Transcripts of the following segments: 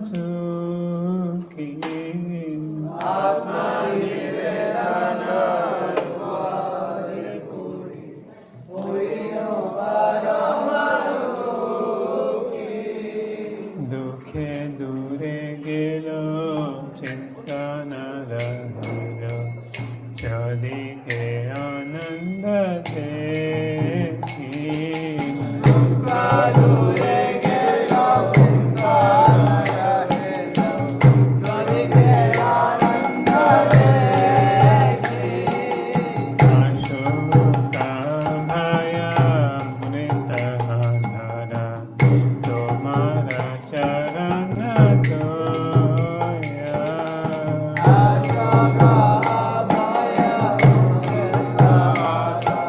sukhi. Atma nivedana dvare puri, hoino parama sukhi. Dukhe dure gelo, chinta na rahilo, chali ke ananda dekhi. Dukha dure gelo, chinta na rahilo, chali ke ananda dekhi. Ashoka bhaya munita dhara, tomara charana doya. Ashoka abhaya mudita dhara,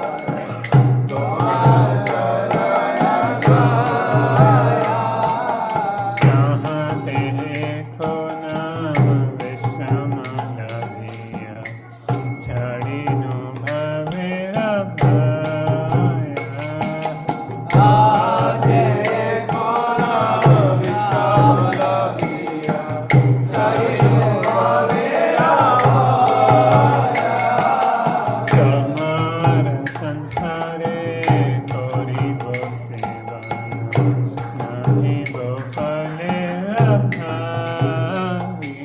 tomara charana doya. Jahan dekho naam Vishamala diya, chhadi no bhavera bhaya. Aate kona vishamala diya, chayino bhavera bhaya. Tomara sansare koribo sevana, nahi bo phalera bhagi.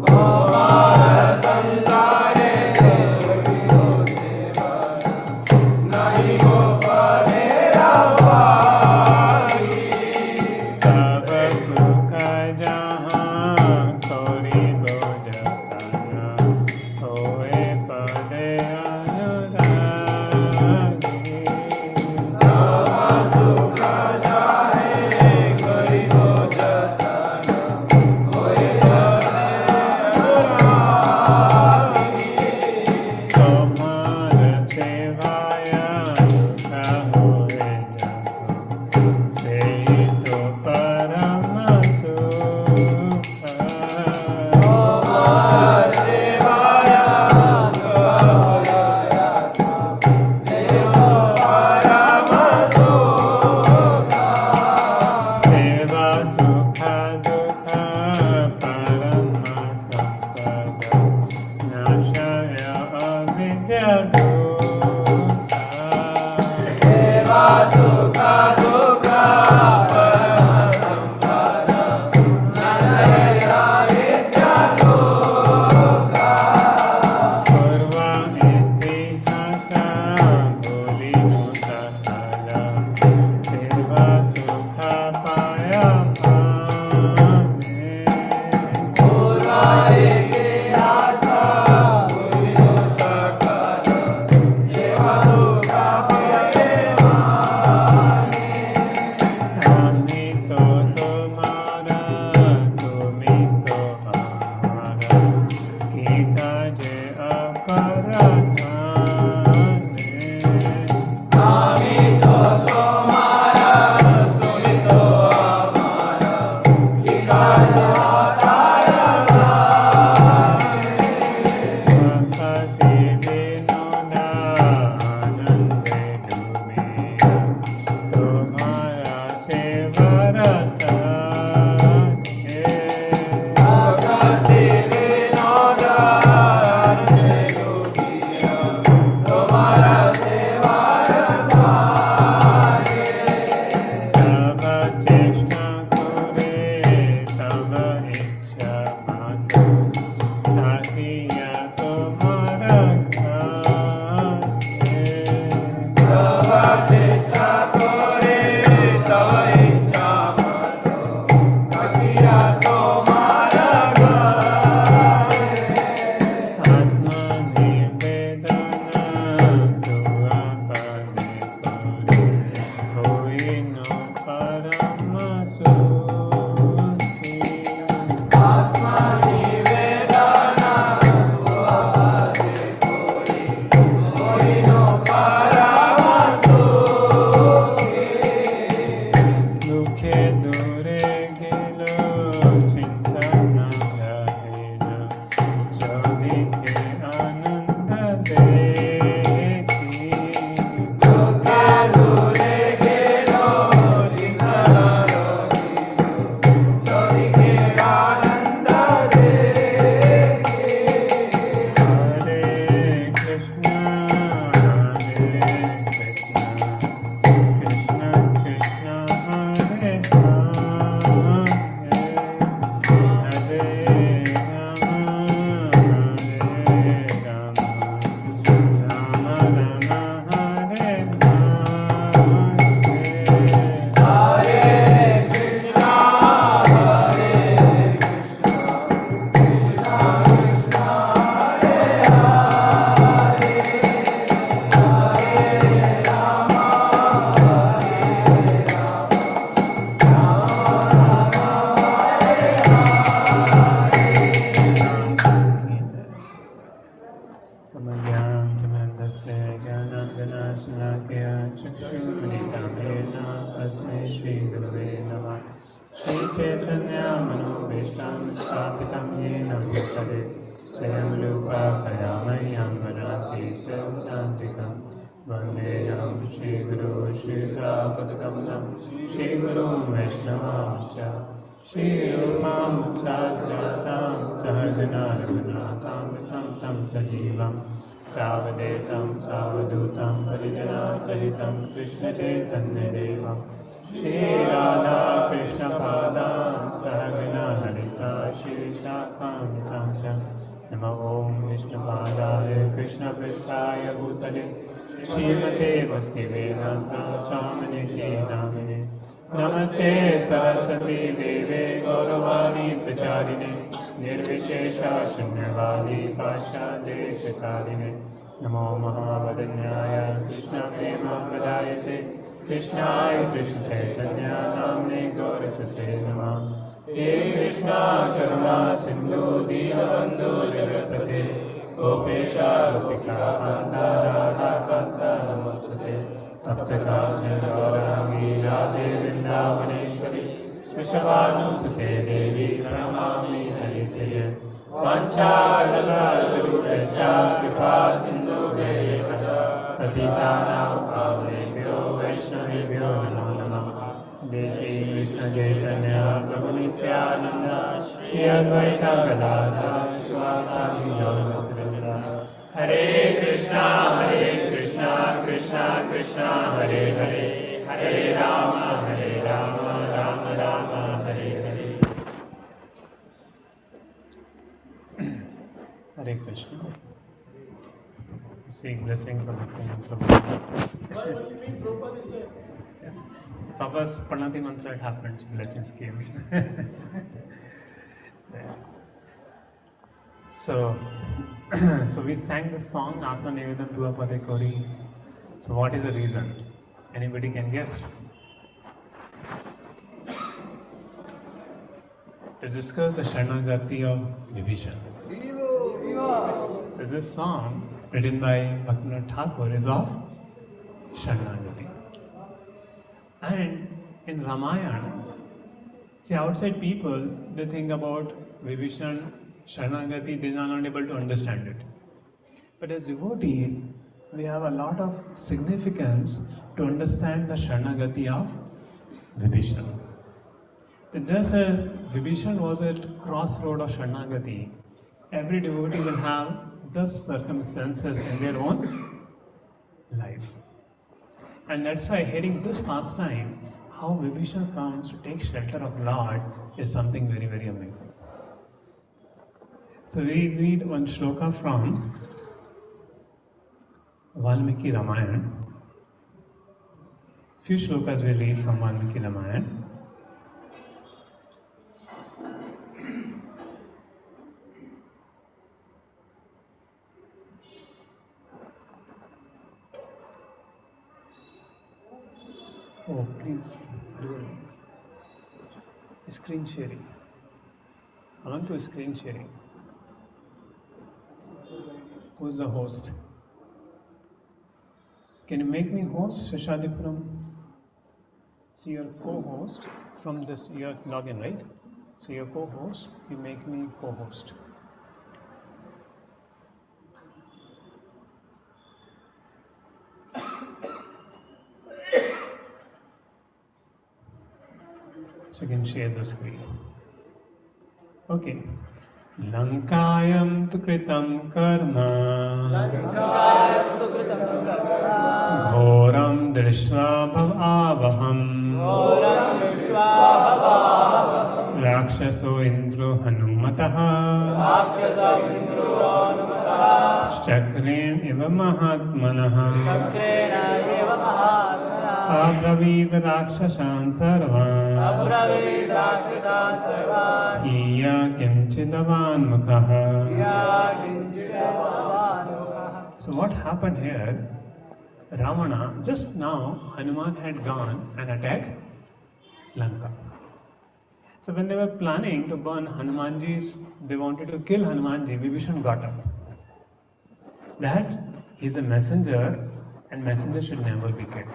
Tomara samsare koribo sevana, nahi ko phalera bhagi. Tab sukha jahan koribo jatana, hoye pade anuragi. Tava sukha jahe karibo jatana, hoye pade anuragi. Tomar sevaya sukha hoye jato, sei to parama sukhi. Chaitanya Manobhishtam Sthapitam Yena Bhutale Swayam Rupa Kadamayam Vadanti Sadantikam Vandeyam Shri Guru Shri Padakamalam Shri Guru Vaishnavamscha Shri Rupam Sagratam Sahajana Raghunatham Vitam Tam Sajivam Savadetam Savadutam Parijana Sahitam Krishna Chaitanya Devam Shri Radha Krishna Padam Sahagana Lalita Shri Shakam Namo Om Vishnu Padaya Krishna Prasthaya Bhutale Srimate Bhakti Vedanta Swaminiti Namine Namaste Saraswati Deve Gauravani Pracharine Nirvishesha Shunyavadi Pasha Deshakarine Namo Mahavadanyaya Krishna Prema Pradayate Krishnaya Krishna Chaitanya Namne Gaurachate Namah He Krishna Karuna Sindhu Dinabandhu Jagatpate Gopesha Gopika Kanta Radha Kanta Namastate Taptaka Gaurangi Radhe Vrindavaneshwari Vrishabhanusate Devi Pranamami Haripriya Vancha Kalpatarubhyascha Kripa Sindhu Bhayekasha Patitanam Pavanebhyo Vaishnavebhyo Namo Namah Devi Krishna Chaitanya Prabhu Nityananda Shri Advaita Gadadhara Srivasadi Gaurapatrapita Hare Krishna Krishna Krishna Hare Hare Hare Rama Rama Rama Hare Hare Hare Krishna. Seek blessings of Bhakti Mantra. Yes. Papa's Pranati Mantra, it happened, blessings came. Yeah. So we sang the song Atma Nivedam Tuapade Kori. So what is the reason? Anybody can guess? To discuss the Sharanagati of Vibhishan. So this song written by Bhaktivinoda Thakur is of Sharanagati. And in Ramayana, see, outside people, they think about Vibhishan, Sharanagati, they are not able to understand it. But as devotees, we have a lot of significance to understand the Sharanagati of Vibhishan. So just as Vibhishan was at crossroad of Sharanagati, every devotee will have those circumstances in their own life. And that's why hearing this pastime, how Vibhishan comes to take shelter of Lord, is something very, very amazing. So we read one shloka from Valmiki Ramayana. Few shlokas we read from Valmiki Ramayana. Oh, please do screen sharing. I want to screen sharing. Who's the host? Can you make me host, Seshadripuram? So your co-host from this, your login, right? So your co-host, you make me co-host. So you can share the screen. Okay. Lankayam tu kritam karma Ghoram drishva bhavavaham Rakshaso indro hanumataha Chakren eva mahatmanaha Abravīd Rakshasān sarvān Iya kinchidavan mukhaha. So what happened here? Ravana, just now Hanuman had gone and attacked Lanka. So when they were planning to burn Hanumanji's, they wanted to kill Hanumanji, Vibhishan got up. That he is a messenger and messenger should never be killed.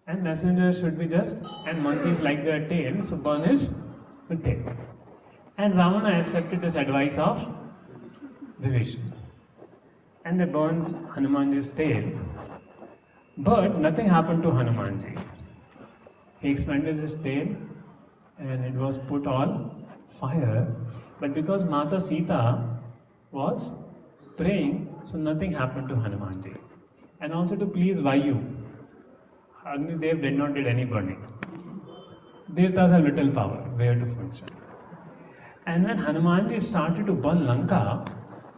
and messenger should be just, and monkeys like their tail, so burn his tail. And Ravana accepted this advice of Vibhishana. And they burned Hanumanji's tail. But nothing happened to Hanumanji. He expanded his tail and it was put on fire. But because Mata Sita was praying, so nothing happened to Hanumanji. And also to please Vayu, Agnidev did not did any burning. Devtas have little power, where to function. And when Hanumanji started to burn Lanka,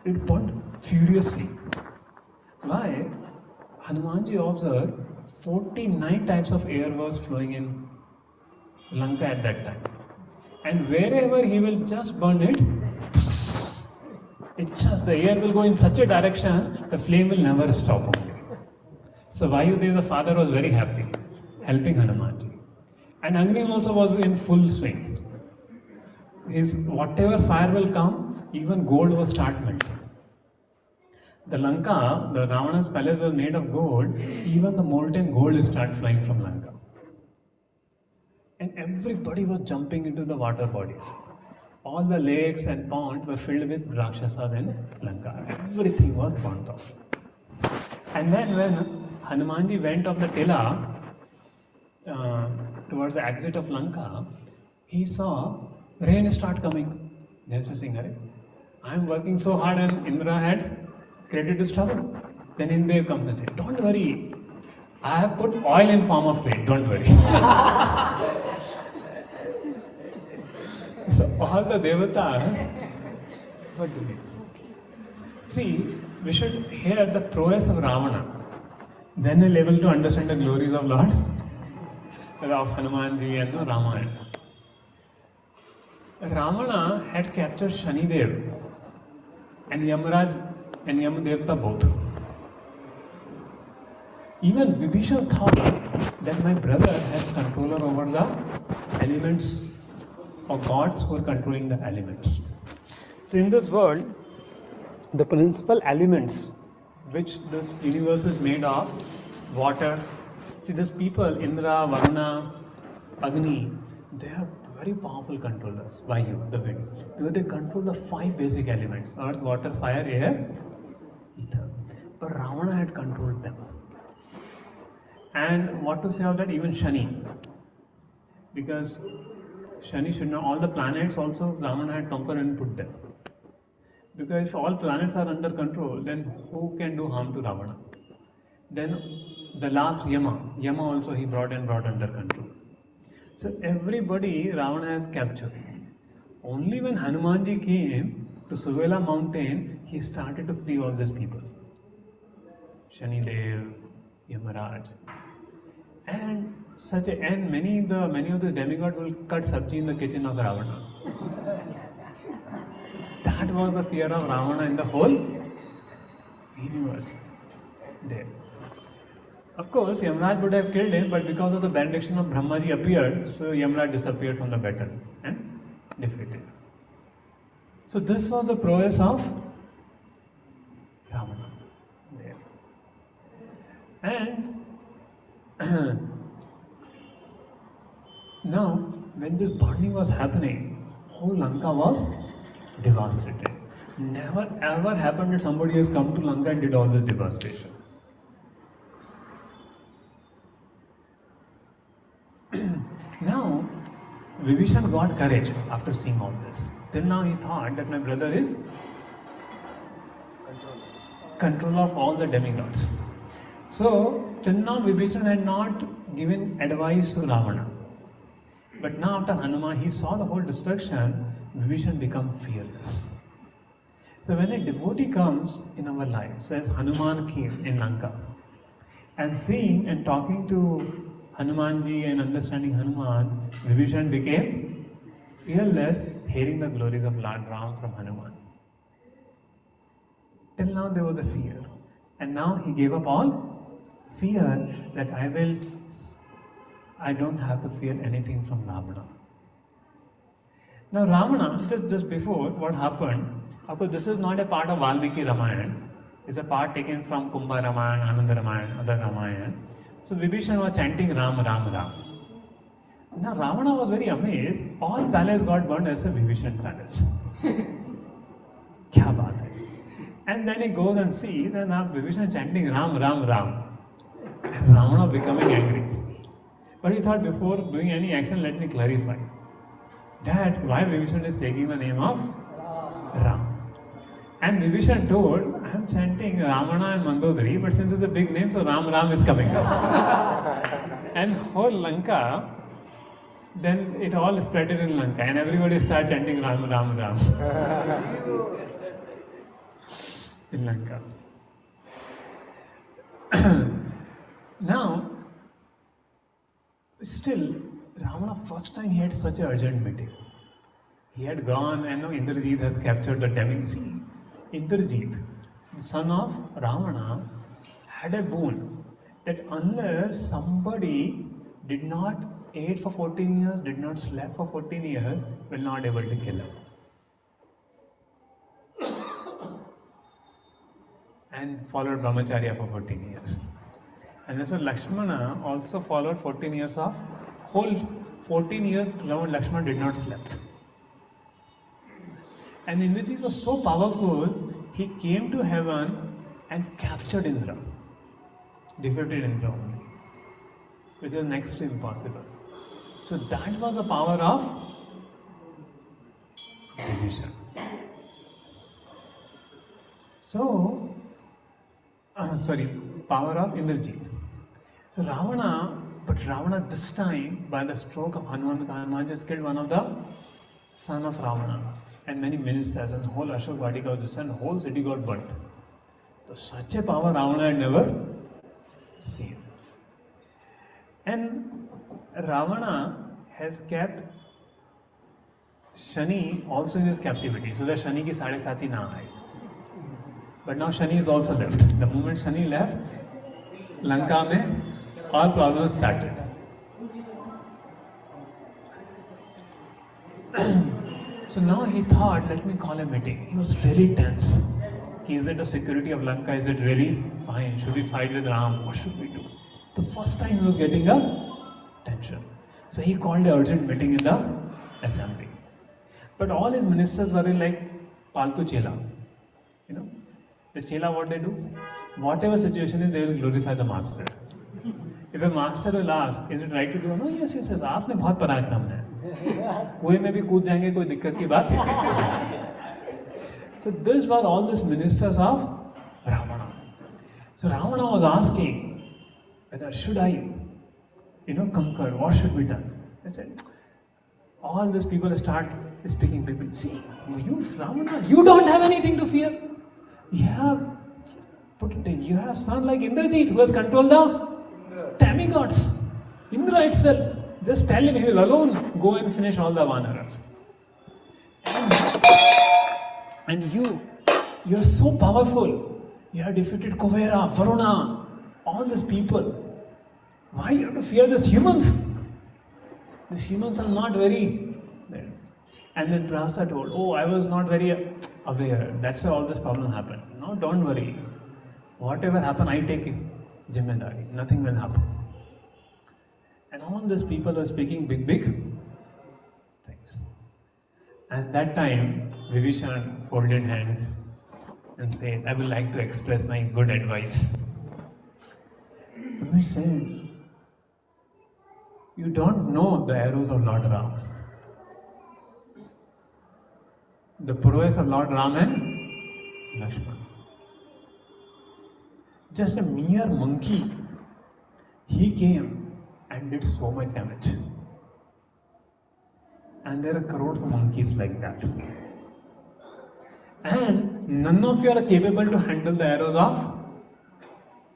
it burned furiously. Why? Hanumanji observed 49 types of air was flowing in Lanka at that time. And wherever he will just burn it, the air will go in such a direction, the flame will never stop only. So Vayudev, the father, was very happy, helping Hanumanji. And Agni also was in full swing. Whatever fire will come, even gold will start melting. The Lanka, the Ravana's palace was made of gold, even the molten gold will start flowing from Lanka. And everybody was jumping into the water bodies. All the lakes and ponds were filled with Rakshasas in Lanka. Everything was burnt off. And then when Hanumanji went up the Tila towards the exit of Lanka, he saw rain start coming. There's a singer. I am working so hard and Indra had created this trouble. Then Indev comes and says, don't worry. I have put oil in form of rain. Don't worry. So all the devatas were doing. See, we should hear the prowess of Ravana. Then we'll able to understand the glories of Lord, of Hanumanji and Ramayana. Ravana had captured Shanidev and Yamaraj and Yamadevta both. Even Vibhishana thought that my brother has control over the elements or gods who are controlling the elements. So in this world, the principal elements which this universe is made of, water. See, these people, Indra, Varuna, Agni, they are very powerful controllers. Vayu, the wind. Because they control the 5 basic elements: earth, water, fire, air, ether. But Ravana had controlled them. And what to say of that? Even Shani. Because Shani should know all the planets also Ravana had conquered and put them. Because if all planets are under control, then who can do harm to Ravana? Then the last Yama also he brought under control. So everybody Ravana has captured. Only when Hanumanji came to Suvela mountain, he started to free all these people. Shanidev, Yamaraj. And many of the demigods will cut sabji in the kitchen of Ravana. That was the fear of Ravana in the whole universe. There. Of course, Yamaraj would have killed him, but because of the benediction of Brahmaji appeared, so Yamaraj disappeared from the battle and defeated. So this was the prowess of Ravana. There. And now, when this burning was happening, whole Lanka was devastated. Never ever happened that somebody has come to Lanka and did all this devastation. Now, Vibhishana got courage after seeing all this. Till now he thought that my brother is control of all the demigods. So, till now Vibhishana had not given advice to Ravana. But now after Hanuman, he saw the whole destruction, Vibhishana become fearless. So when a devotee comes in our lives, as Hanuman came in Lanka, and seeing and talking to Hanumanji and understanding Hanuman, Vibhishana became fearless, hearing the glories of Lord Ram from Hanuman. Till now there was a fear, and now he gave up all fear that I don't have to fear anything from Ravana. Now Ravana, just before what happened, of course this is not a part of Valmiki Ramayana, it's a part taken from Kumbha Ramayana, Ananda Ramayana, other Ramayana. So Vibhishan was chanting Ram, Ram, Ram. Now Ravana was very amazed. All palace got burned as a Vibhishan palace. Kya baat hai? And then he goes and sees and now Vibhishan chanting Ram, Ram, Ram. And Ravana becoming angry. But he thought before doing any action, let me clarify that why Vibhishan is taking the name of Ram. And Vibhishan told, I am chanting Ramana and Mandodari, but since it's a big name, so Ram Ram is coming up. And whole Lanka, then it all spread in Lanka, and everybody started chanting Ram Ram Ram in Lanka. Now, still, Ravana first time he had such an urgent meeting. He had gone and now Indrajit has captured the demon sea. Indrajit, the son of Ravana, had a boon that unless somebody did not ate for 14 years, did not sleep for 14 years, will not able to kill him. And followed Brahmacharya for 14 years. And so Lakshmana also followed 14 years of whole 14 years Lakshmana did not sleep. And Indrajit was so powerful, he came to heaven and captured Indra. Defeated Indra only. Which is next to impossible. So that was the power of Vibhishan. So, power of Indrajit. So Ravana this time, by the stroke of Hanuman just killed one of the son of Ravana and many ministers, and whole Ashok Vatika was destroyed, and whole city got burnt. So such a power Ravana had never seen. And Ravana has kept Shani also in his captivity, so that Shani ki sade sati na aaye. But now Shani is also left. The moment Shani left, Lanka mein all problems started. So now he thought, let me call a meeting. He was really tense. Is it the security of Lanka? Is it really fine? Should we fight with Ram? What should we do? The first time he was getting a tension. So he called an urgent meeting in the assembly. But all his ministers were in like Paltu Chela. You know, the Chela, what they do? Whatever situation is, they will glorify the master. If a master will ask, is it right to do? No, yes, आपने बहुत पराक्रम है. कुएं में भी कूद जाएंगे, कोई दिक्कत की बात नहीं. So this was all these ministers of Ravana. So Ravana was asking, whether should I, conquer? What should be done? I said, all these people start speaking. People, see, you Ravana, you don't have anything to fear. You have son like Indrajit who has controlled the demigods. Indra itself. Just tell him he will alone go and finish all the Vanaras. And you're so powerful. You have defeated Kuvera, Varuna, all these people. Why you have to fear these humans? These humans are not very. And then Prasa told, oh, I was not very aware. That's why all this problem happened. No, don't worry. Whatever happened, I take it. Jimmedari. Nothing will happen. And all these people are speaking big things. At that time, Vibhishan folded hands and said, I would like to express my good advice. He said, you don't know the arrows of Lord Ram. The prowess of Lord Ram and Lakshmana. Just a mere monkey, he came and did so much damage. And there are crores of monkeys like that. And none of you are capable to handle the arrows of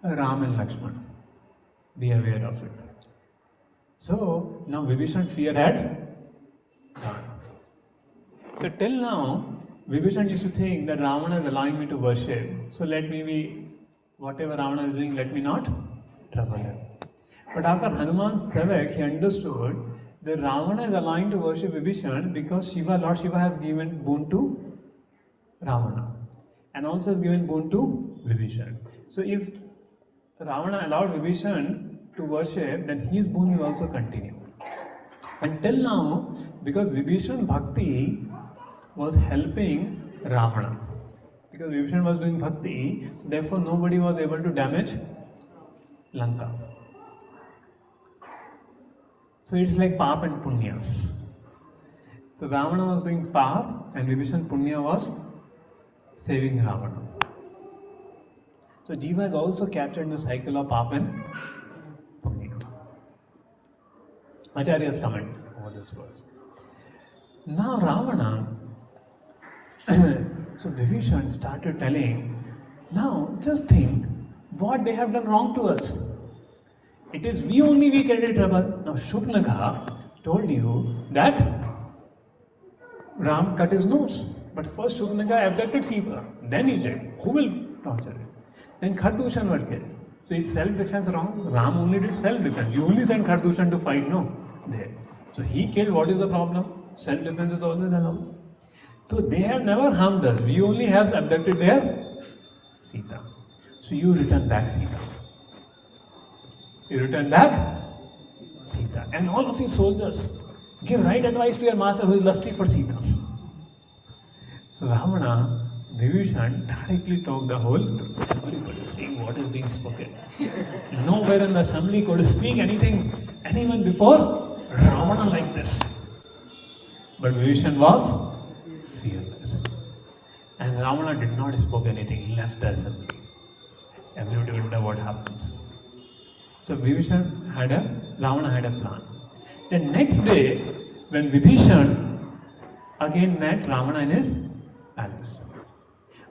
Ram and Lakshmana. Be aware of it. So now Vibhishan fear had gone. So till now, Vibhishan used to think that Ravana is allowing me to worship. So let me be, whatever Ravana is doing, let me not trouble him. But after Hanuman's Sevak, he understood that Ravana is allowing to worship Vibhishan because Lord Shiva has given boon to Ravana and also has given boon to Vibhishan. So if Ravana allowed Vibhishan to worship, then his boon will also continue. Until now, because Vibhishan Bhakti was helping Ravana. Because Vibhishan was doing Bhakti, so therefore nobody was able to damage Lanka. So it's like Pap and Punya. So Ravana was doing Pap and Vibhishan Punya was saving Ravana. So Jiva is also captured in the cycle of Pap and Punya. Acharya's comment over this verse. Now Ravana, so Vibhishan started telling, now just think what they have done wrong to us. It is we get into trouble. Now Shuknagha told you that Ram cut his nose. But first Shuknagha abducted Sita. Then he did. Who will torture him? Then Khardushan was killed. So is self-defense wrong? Ram only did self-defense. You only sent Khardushan to fight, no? There. So he killed. What is the problem? Self-defense is always allowed. So they have never harmed us. We only have abducted their Sita. So you return back Sita. You return back Sita. And all of you soldiers, give right advice to your master who is lusty for Sita. So Ravana, Vibhishan directly talked the whole truth. Everybody was seeing what is being spoken. Nowhere in the assembly could speak anyone before Ravana like this. But Vibhishan was fearless. And Ravana did not speak anything, he left the assembly. Everybody will know what happens. So Ravana had a plan. The next day, when Vibhishan again met Ravana in his palace.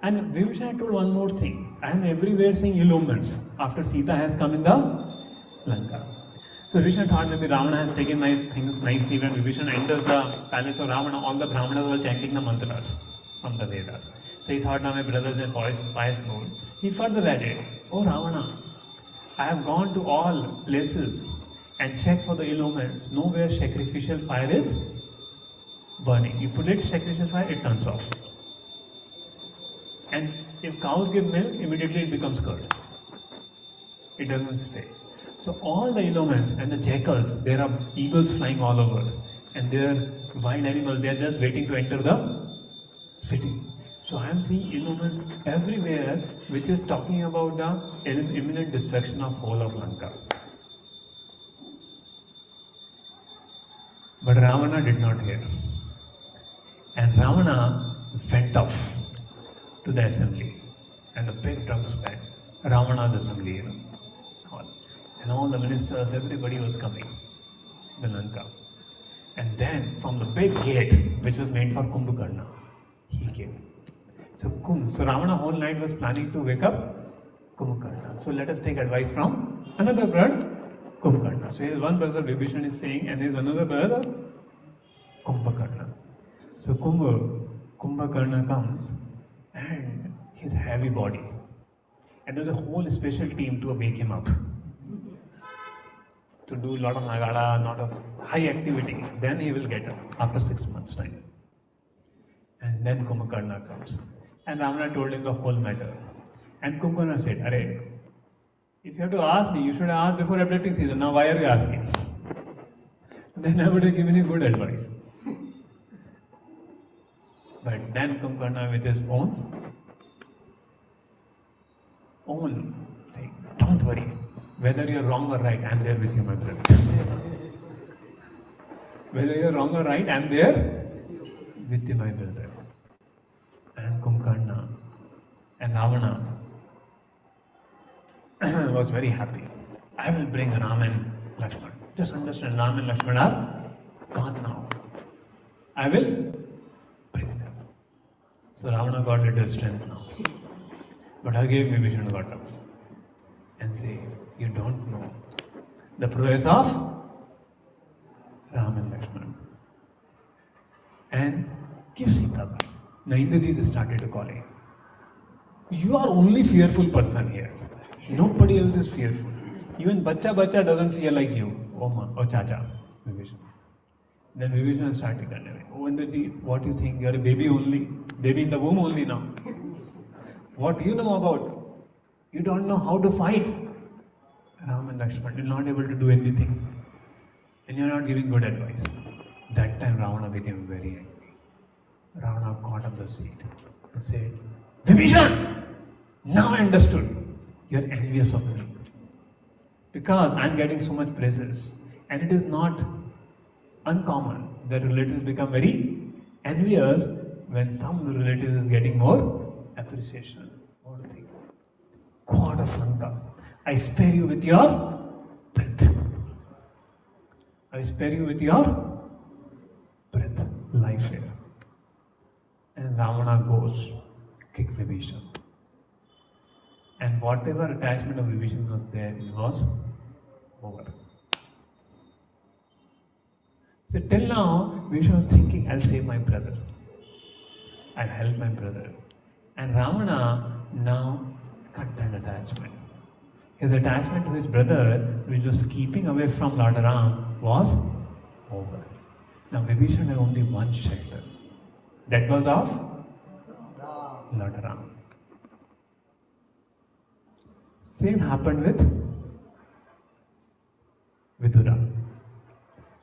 And Vibhishan told one more thing. I am everywhere seeing illumines after Sita has come in the Lanka. So Vibhishan thought maybe Ravana has taken my things nicely. When Vibhishan enters the palace of Ravana, all the Brahmanas were chanting the mantras from the Vedas. So he thought, now my brothers in pious mood. He further added, oh Ravana, I have gone to all places and checked for the illumines. Nowhere sacrificial fire is burning. You put it sacrificial fire, it turns off. And if cows give milk, immediately it becomes curd. It doesn't stay. So all the illumines and the jackals, there are eagles flying all over. And they are wild animals, they are just waiting to enter the city. So I am seeing illumines everywhere, which is talking about the imminent destruction of whole of Lanka. But Ravana did not hear. And Ravana went off to the assembly. And the big drums band. Ravana's assembly, hall. And all the ministers, everybody was coming. The Lanka. And then from the big gate, which was made for Kumbhakarna, he came. So Ravana whole night was planning to wake up Kumbhakarna. So let us take advice from another brother, Kumbhakarna. So his one brother Vibhishan is saying, and his another brother, Kumbhakarna. So Kumbhakarna comes, and his heavy body. And there's a whole special team to wake him up. To do a lot of nagada, lot of high activity. Then he will get up after 6 months' time. And then Kumbhakarna comes. And Ravana told him the whole matter. And Kumbhakarna said, Arey, if you have to ask me, you should have asked before abducting Sita. Now why are you asking? Then I would have given you good advice. But then Kumbhakarna with his own thing. Don't worry. Whether you're wrong or right, I'm there with you, my brother. Whether you're wrong or right, I'm there with you, my brother. And Kumbhakarna and Ravana was very happy. I will bring Ram and Lakshman. Just understand, Ram and Lakshman are gone now. I will bring them. So Ravana got a little strength now. But again Vibhishan got up and say, you don't know the prowess of Ram and Lakshman. And give Sita back. Now Indrajit started to call him. You are only fearful person here. Nobody else is fearful. Even Bacha doesn't fear like you. Oma or Chacha. Vibhishan. Then Vibhishan started to away. Oh Indrajit, what do you think? You are a baby only. Baby in the womb only now. What do you know about? You don't know how to fight. Ram and Lakshman, you're not able to do anything. And you're not giving good advice. That time Ravana became very angry. Ravana caught up the seat and said, Vibhishan! Now I understood. You're envious of me. Because I'm getting so much praises. And it is not uncommon that relatives become very envious when some relative is getting more appreciation, more thing. God of Lanka, I spare you with your breath. I spare you with your breath, life here. And Ravana goes, kick Vibhishan. And whatever attachment of Vibhishan was there, it was over. So till now, Vibhishan was thinking, I'll save my brother. I'll help my brother. And Ravana now cut that attachment. His attachment to his brother, which was keeping away from Lord Ram, was over. Now Vibhishan had only one shelter. That was of Lord Ram. Same happened with Vidura.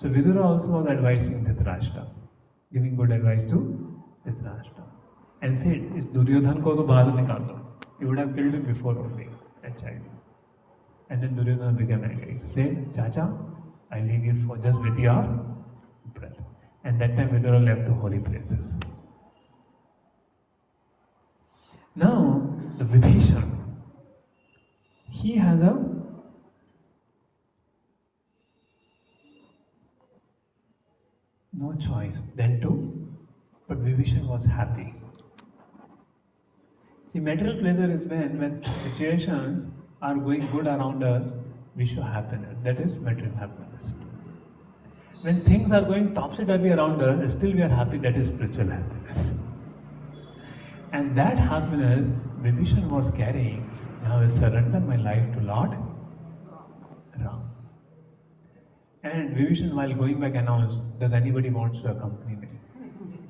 So Vidura also was advising Dhritarashtra, giving good advice to Dhritarashtra. And said, is Duryodhan ko to bahar nikal do. He would have killed him before only, that child. And then Duryodhana became angry. Said, Chacha, I leave you for just with your breath. And that time Vidura left to holy places. Now, the Vibhishan, he has a no choice than to, but Vibhishan was happy. See, material pleasure is when situations are going good around us, we show happiness. That is material happiness. When things are going topsy-turvy around us, still we are happy. That is spiritual happiness. And that happiness Vibhishan was carrying. Now I surrender my life to Lord Ram. And Vibhishan, while going back, announced, does anybody want to accompany me?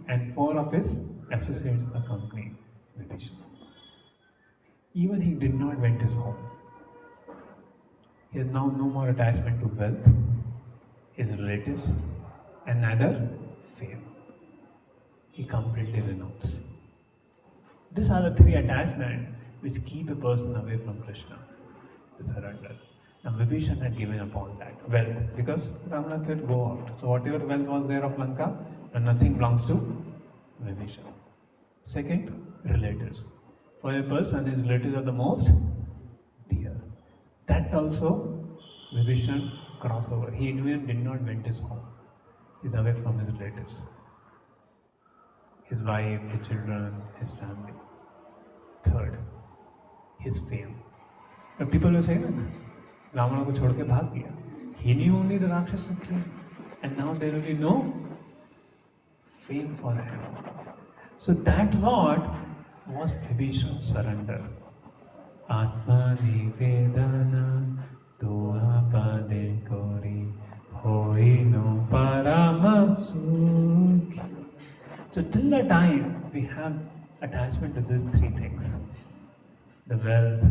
And 4 of his associates accompanied Vibhishan. Even he did not went his home. He has now no more attachment to wealth, his relatives, and neither fame. He completely renounced. These are the 3 attachments which keep a person away from Krishna, to surrender. Now Vibhishan had given up on that wealth because Ravana said go out. So whatever wealth was there of Lanka, and nothing belongs to Vibhishan. Second, relatives. For a person, his relatives are the most dear. That also Vibhishan crossed over. He even did not went his home. He's away from his relatives. His wife, his children, his family. Third, his fame. Now people will say, Ravana ko chhod ke bhag gaya. He knew only the Rakshasa fame. And now there will be no fame for him. So that what was Vibhishan's surrender. Atma nivedana tua pade kori hoi no paramasukhi. So till the time we have attachment to these 3 things, the wealth,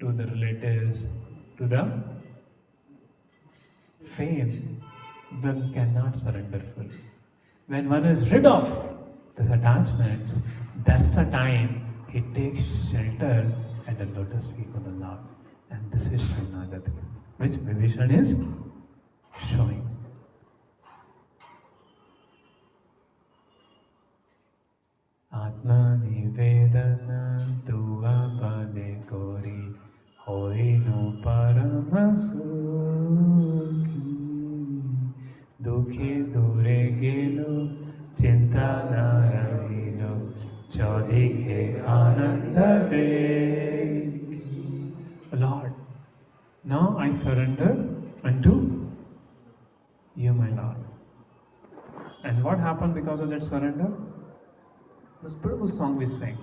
to the relatives, to the fame, one cannot surrender fully. When one is rid of these attachments, that's the time he takes shelter at the lotus feet of the Lord. And this is Sharnagati, which Vibhishan is showing. Atma nivedana tua pade kori hoi no paramasukhi dukhe dure gelo chinta na rahilo chaudikhe ananda dekhi. Lord, now I surrender unto you, my Lord. And what happened because of that surrender? This beautiful song we sang.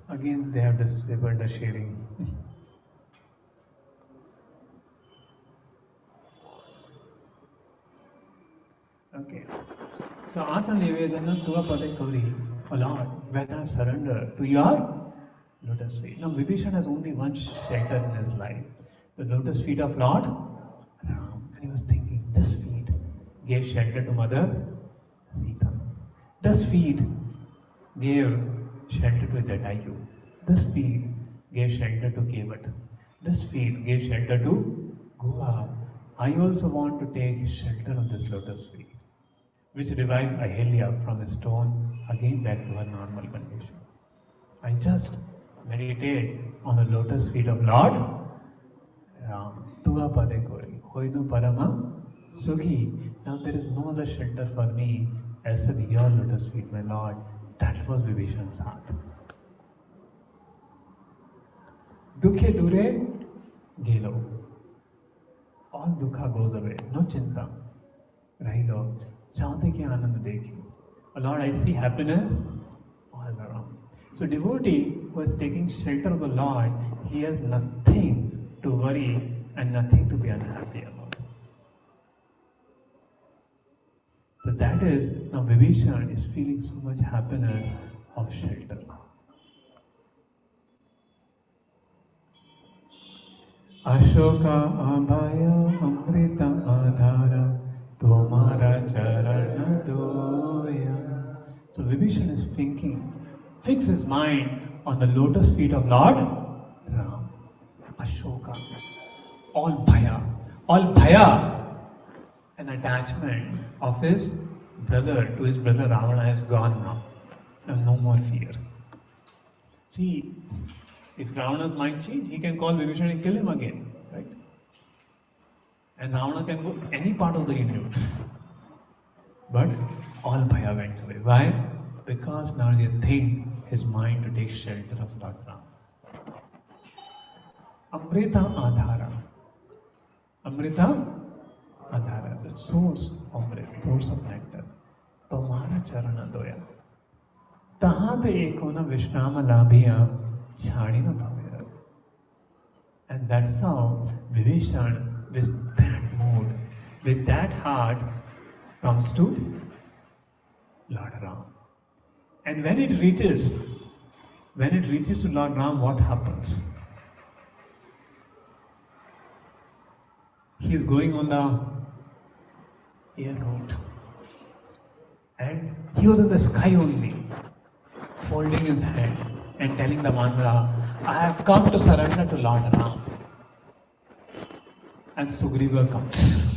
Again, they have disabled the sharing. Okay. So, Atma Nivedana Tua Pade Kauri. Oh Lord, when I surrender to your Lotus feet. Now Vibhishan has only one shelter in his life, the lotus feet of Lord Ram. And he was thinking, this feet gave shelter to Mother Sita. This feet gave shelter to Jatayu. This feet gave shelter to Kevat. This feet gave shelter to Guha. I also want to take shelter of this lotus feet, which revived Ahilya from a stone again back to her normal condition. I just meditate on the lotus feet of Lord Ram. Tua pade kori, hoinu parama sukhi. Now there is no other shelter for me except your lotus feet, my Lord. That was Vibhishan's heart. Dukhe dure gelo. All dukha goes away. No chinta. Rahilo. Chaute ki anand dekhi. Oh Lord, I see happiness all around. So devotee who is taking shelter of the Lord, he has nothing to worry and nothing to be unhappy about. So that is, now Vibhishan is feeling so much happiness of shelter. Ashoka abhaya amrita adhara tomara charana doya. So Vibhishan is thinking, fix his mind on the lotus feet of Lord Ram. Ashoka, all bhaya, an attachment of his brother to his brother Ravana has gone now. Now no more fear. See, if Ravana's mind changed, he can call Vibhishan and kill him again, right? And Ravana can go any part of the universe. But all bhaya went away. Why? Because now they think his mind to take shelter of Lord Ram. Amrita Adhara. Amrita Adhara, the source of Amrit, source of nectar. Tomara Charana Doya. Taha pe ekona Vishnama Labhiya Chadina Bhavira. And that's how Vibhishan, with that mood, with that heart, comes to Lord Ram. And when it reaches to Lord Ram, what happens? He is going on the air route. And he was in the sky only, folding his hand and telling the Mandra, I have come to surrender to Lord Ram. And Sugriva comes.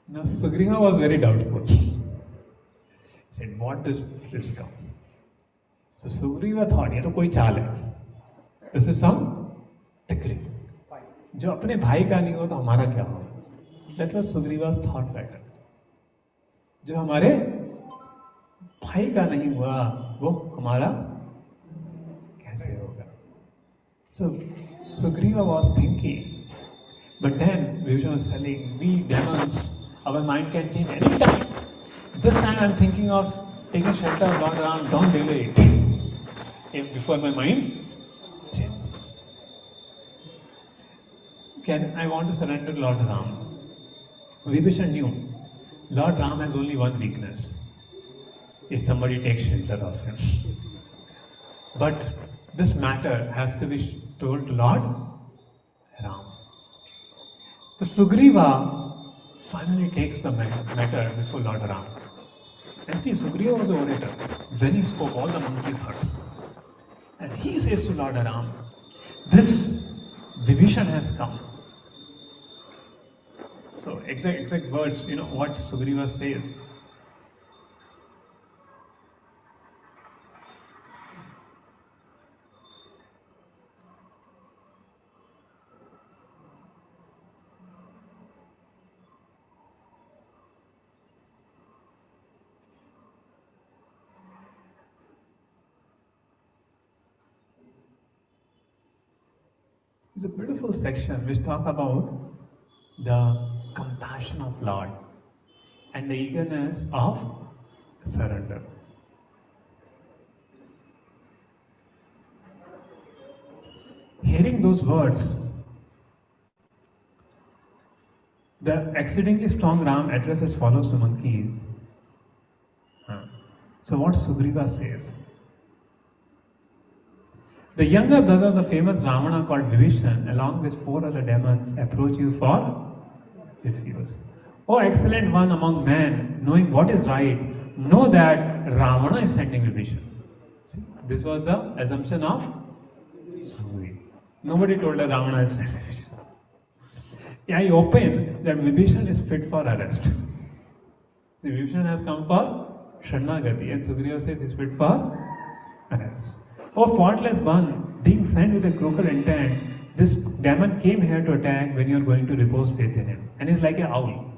Now Sugriva was very doubtful. He said, what does this come? So Sugriva thought, ये तो कोई चाल है. This is some trickery. जो अपने भाई का नहीं हो तो हमारा क्या हो? That was Sugriva's thought pattern. जो हमारे भाई का नहीं हुआ वो हमारा कैसे होगा? So Sugriva was thinking, but then Vibhishan was telling, we demons, our mind can change any time. This time I'm thinking of taking shelter of Lord Ram, don't delay it. Before my mind changes. I want to surrender to Lord Ram. Vibhishan knew Lord Ram has only one weakness. If somebody takes shelter of him. But this matter has to be told to Lord Ram. So Sugriva finally takes the matter before Lord Ram. And see, Sugriva was an orator. When he spoke, all the monkeys heard. And he says to Lord Ram, this Vibhishan has come. So exact words, what Sugriva says. It's a beautiful section which talk about the compassion of Lord and the eagerness of surrender. Hearing those words, the exceedingly strong Ram addresses follows to monkeys. So what Sugriva says, The younger brother of the famous Ravana called Vibhishan, along with 4 other demons, approach you for refuse. O excellent one among men, knowing what is right, know that Ravana is sending Vibhishan. See, this was the assumption of Sugriva. Nobody told that Ravana is sending Vibhishan. Yeah, I open that Vibhishan is fit for arrest. See, Vibhishan has come for Sharnagati, and Sugriva says he's fit for arrest. O faultless one, being sent with a cruel intent, this demon came here to attack when you are going to repose faith in him. And he's like an owl.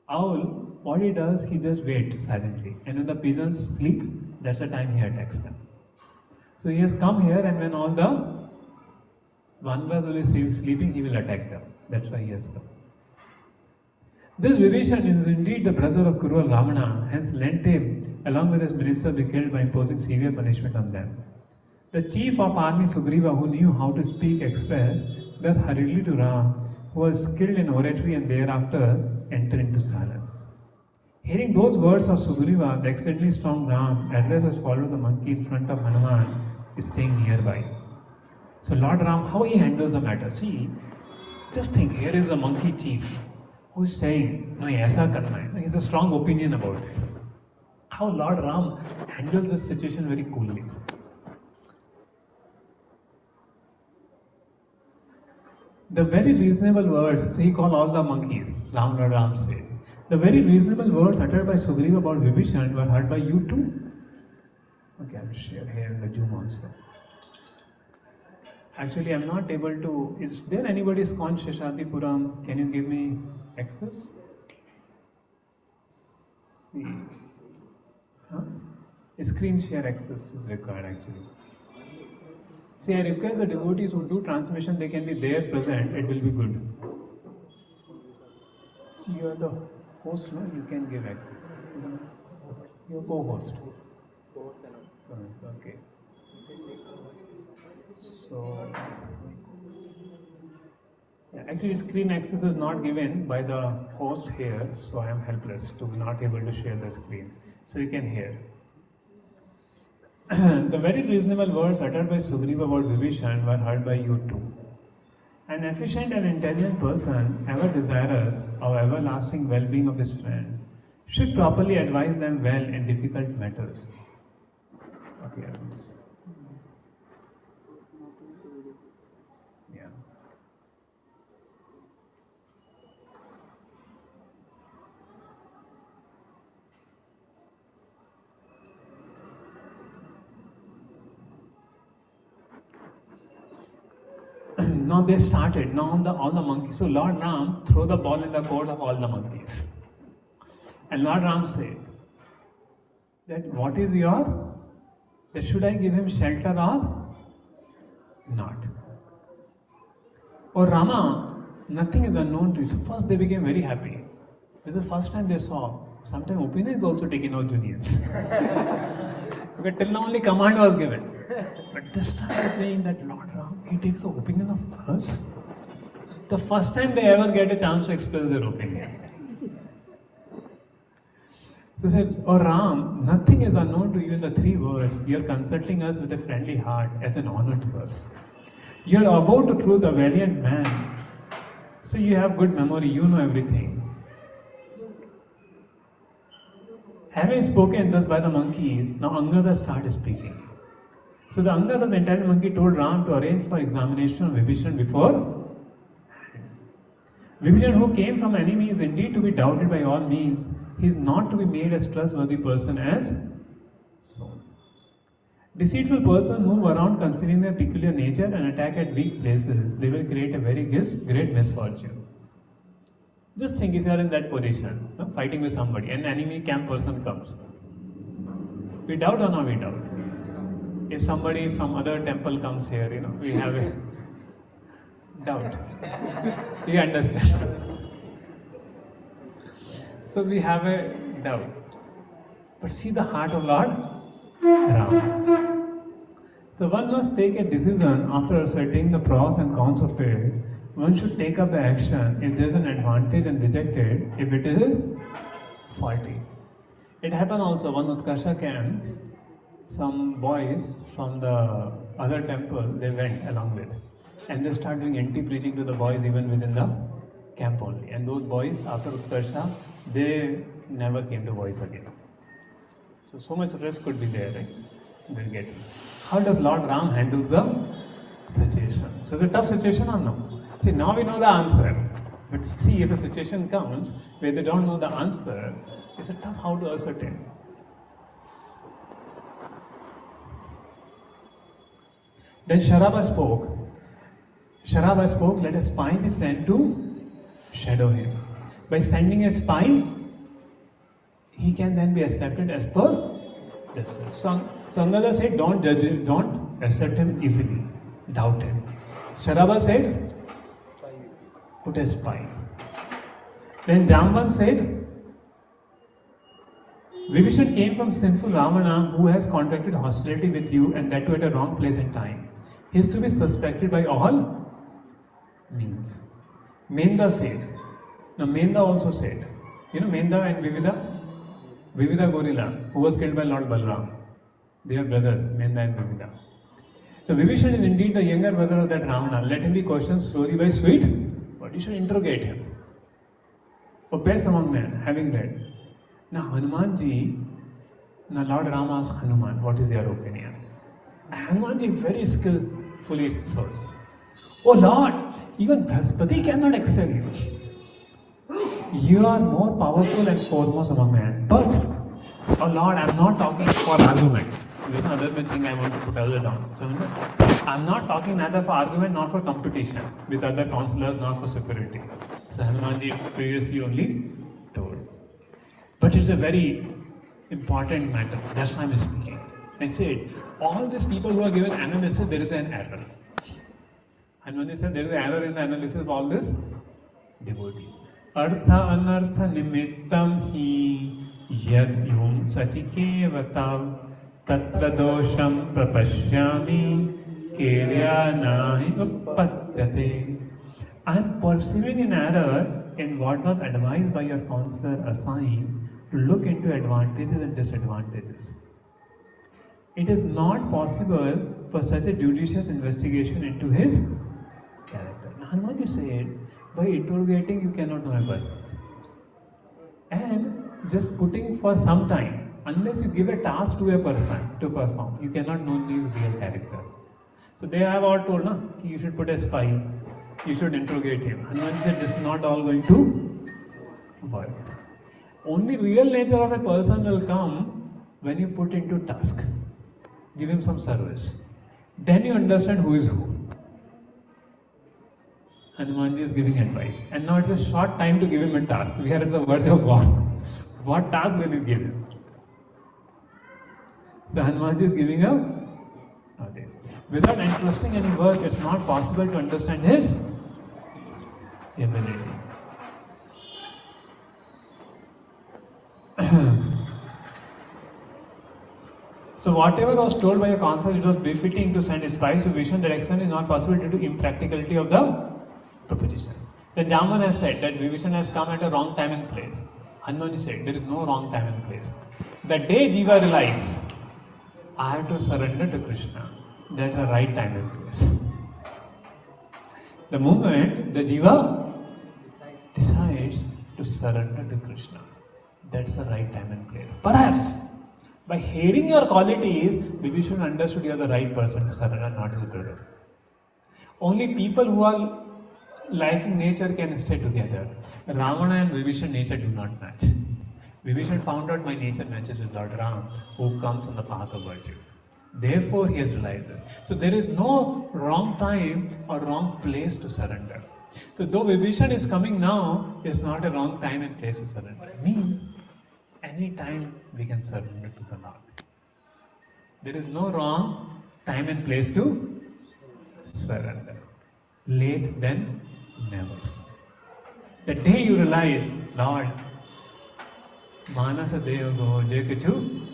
Owl, what he does, he just waits silently. And when the pigeons sleep, that's the time he attacks them. So he has come here, and when all the Vanvas will be sleeping, he will attack them. That's why he has come. This Vibhishan is indeed the brother of Kuru Ravana, hence lent him, along with his minister, be killed by imposing severe punishment on them. The chief of army Sugriva, who knew how to speak, expressed thus hurriedly to Ram, who was skilled in oratory, and thereafter entered into silence. Hearing those words of Sugriva, the exceedingly strong Ram addressed as follows: the monkey in front of Hanuman is staying nearby. So Lord Ram, how he handles the matter? See, just think, here is a monkey chief who is saying, no, aisa karna hai. He has a strong opinion about it. How Lord Ram handles this situation very coolly. The very reasonable words, so he called all the monkeys, Lord Ram said. The very reasonable words uttered by Sugriva about Vibhishan were heard by you too. Okay, I'll share here in the Zoom also. Actually, I'm not able to. Is there anybody ISKCON Seshadripuram? Can you give me access? See. Huh? Screen share access is required actually. See, I request the devotees who do transmission, they can be there present, it will be good. So you are the host, no? You can give access. You are co-host. Okay. So, yeah, actually screen access is not given by the host here, so I am helpless to not able to share the screen. So you can hear. The very reasonable words uttered by Sugriva about Vibhishan were heard by you too. An efficient and intelligent person, ever desirous of everlasting well-being of his friend, should properly advise them well in difficult matters. Okay, yeah. Now they started. Now all the monkeys. So Lord Ram threw the ball in the court of all the monkeys. And Lord Ram said that what is your? That should I give him shelter or not? Or Rama, nothing is unknown to you. So first they became very happy. This is the first time they saw. Sometimes opinion is also taken out juniors. Because till now only command was given. But this time is saying that Lord Ram, he takes the opinion of us. The first time they ever get a chance to express their opinion. They said, oh Ram, nothing is unknown to you in the 3 words. You are consulting us with a friendly heart as an honor to us. You are about to prove the valiant man. So you have good memory, you know everything. Having spoken thus by the monkeys, now Angada started speaking. So the Angada, the entire monkey, told Ram to arrange for examination of Vibhishan before. Vibhishan, who came from enemy, is indeed to be doubted by all means. He is not to be made as trustworthy person as so. Deceitful persons move around considering their peculiar nature and attack at weak places. They will create a very great misfortune. Just think if you are in that position, fighting with somebody, an enemy camp person comes. We doubt or not we doubt? If somebody from other temple comes here, we have a doubt. You understand? So we have a doubt. But see the heart of Lord Ram. So one must take a decision after ascertaining the pros and cons of it. One should take up the action if there is an advantage and reject it if it is faulty. It happened also one Utkarsha camp. some boys from the other temple, they went along with. And they started doing anti-preaching to the boys even within the camp only. And those boys, after Utkarsha, they never came to boys again. So much risk could be there, right? They'll get. How does Lord Ram handle the situation? So it's a tough situation or no? See, now we know the answer. But see, if a situation comes where they don't know the answer, it's a tough how to ascertain. Then Sharaba spoke. Sharaba spoke, let a spy be sent to shadow him. By sending a spy, he can then be accepted as per this. So Angada said, don't judge him, don't accept him easily, doubt him. Sharaba said, put a spy. Then Jamban said, Vibhishan came from sinful Ravana who has contracted hostility with you and that too at a wrong place and time. He is to be suspected by all means. Menda said, now Menda also said, you know Menda and Vivida gorilla who was killed by Lord Balram. They are brothers, Menda and Vivida. So Vibhishan is indeed the younger brother of that Ravana. Let him be questioned slowly by sweet, but you should interrogate him. For best among men, having read. Now Hanumanji, now Lord Rama asked Hanuman, what is your opinion? Hanumanji very skillfully chose. Oh Lord, even Brahaspati cannot excel you. You are more powerful and foremost among men. But, oh Lord, I am not talking for argument. There's another thing I want to put other down. So, I am not talking neither for argument nor for competition with other counselors nor for superiority. So Hanumanji previously only told. But it's a very important matter. That's why I'm speaking. I said, all these people who are given analysis, there is an error. Hanumanji said there is an error in the analysis of all these devotees. Artha anartha nimittam hi yad yum sachikevatav tatra dosham prapashyami kerya nahi uppatyate. I am perceiving an error in what was advised by your counselor assigned to look into advantages and disadvantages. It is not possible for such a judicious investigation into his character. Now, Hanumanji said, by interrogating you cannot know a person. And just putting for some time, unless you give a task to a person to perform, you cannot know his real character. So they have all told, no, you should put a spy, you should interrogate him. Hanumanji said, this is not all going to work. Only real nature of a person will come when you put into task. Give him some service. Then you understand who is who. Hanumanji is giving advice. And now it's a short time to give him a task. We are at the verge of war. What task will you give him? So Hanumanji is giving a okay. Without entrusting any work, it's not possible to understand his ability. So whatever was told by your counsel, it was befitting to send spies to Vishnu. That extent is not possible due to impracticality of the proposition. Then Jaman has said that Vibhishan has come at a wrong time and place. Hanumanji said there is no wrong time and place. The day Jiva realizes, I have to surrender to Krishna, that's the right time and place. The moment the Jiva decides to surrender to Krishna, that's the right time and place. Perhaps by hearing your qualities, Vibhishan understood you are the right person to surrender, not his brother. Only people who are liking nature can stay together. Ravana and Vibhishan nature do not match. Vibhishan found out my nature matches with Lord Ram, who comes on the path of virtue. Therefore, he has realized this. So there is no wrong time or wrong place to surrender. So though Vibhishan is coming now, it's not a wrong time and place to surrender. It means any time we can surrender to the Lord. There is no wrong time and place to surrender. Late then, never. The day you realize, Lord, Manasa Devago Jekachu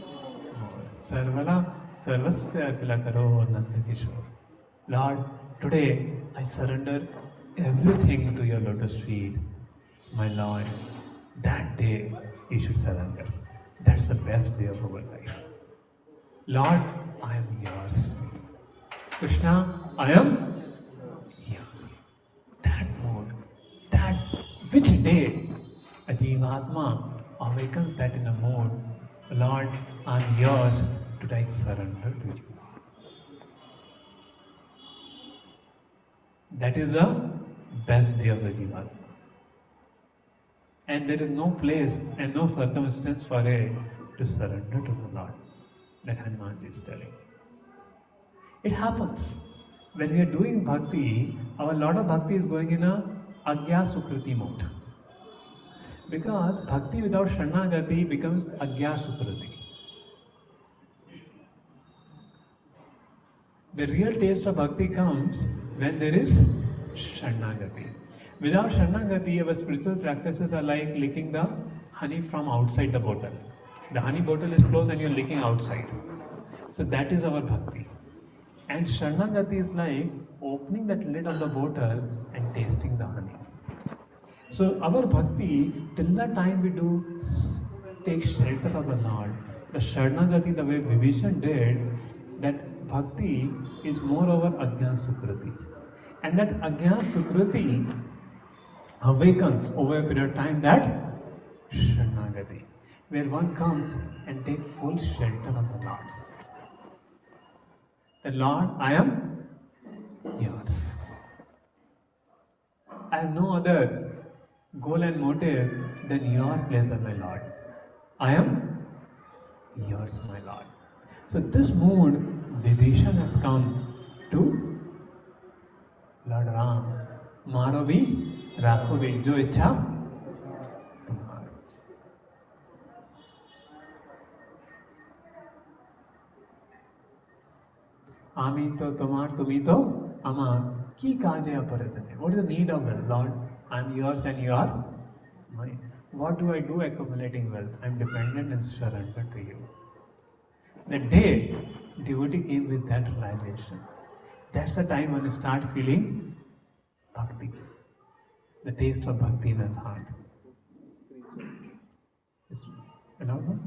Sarvala Sarvasya Tilakaro Nanda Kishore. Lord, today I surrender everything to your lotus feet. My Lord, that day you should surrender. That's the best day of our life. Lord, I am yours. Krishna, I am yours. That mode, that which day a Jivatma awakens that in a mode, Lord, I am yours, today I surrender to you. That is the best day of the Jivatma. And there is no place and no circumstance for it to surrender to the Lord. That Hanuman is telling. It happens. When we are doing bhakti, our lot of bhakti is going in a agya sukriti mode. Because bhakti without Sharanagati becomes agya sukriti. The real taste of bhakti comes when there is Sharanagati. Without Sharanagati, our spiritual practices are like licking the honey from outside the bottle. The honey bottle is closed and you're licking outside. So that is our bhakti. And Sharanagati is like opening that lid of the bottle and tasting the honey. So our bhakti, till the time we do take shelter of the Lord, the Sharanagati, the way Vibhishan did, that bhakti is more over Ajna Sukriti. And that Ajna Sukriti awakens over a period of time that Sharanagati, where one comes and takes full shelter of the Lord. The Lord, I am yours. I have no other goal and motive than your pleasure, my Lord. I am yours, my Lord. So this mood, Vibhishan has come to Lord Ram. Maro bhi rakho bhi jo ichha tumhari. Ami to tomar, tumi to amar. Ki kaje aparadane. What is the need of wealth? Lord, I am yours and you are mine. What do I do accumulating wealth? I am dependent and surrender to you. The day devotee came with that realization, that's the time when you start feeling bhakti, the taste of bhakti in his heart. Is allowed now?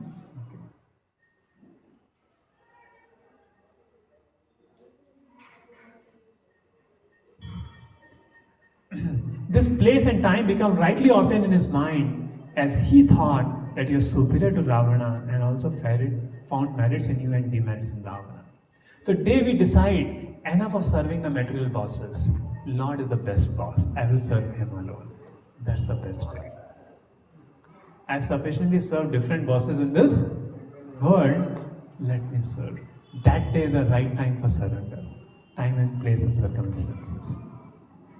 Okay. This place and time become rightly obtained in his mind as he thought that you are superior to Ravana and also found merits in you and demerits in Ravana. So today we decide enough of serving the material bosses. Lord is the best boss. I will serve him alone. That's the best way. I sufficiently served different bosses in this world. Let me serve. That day is the right time for surrender. Time and place and circumstances.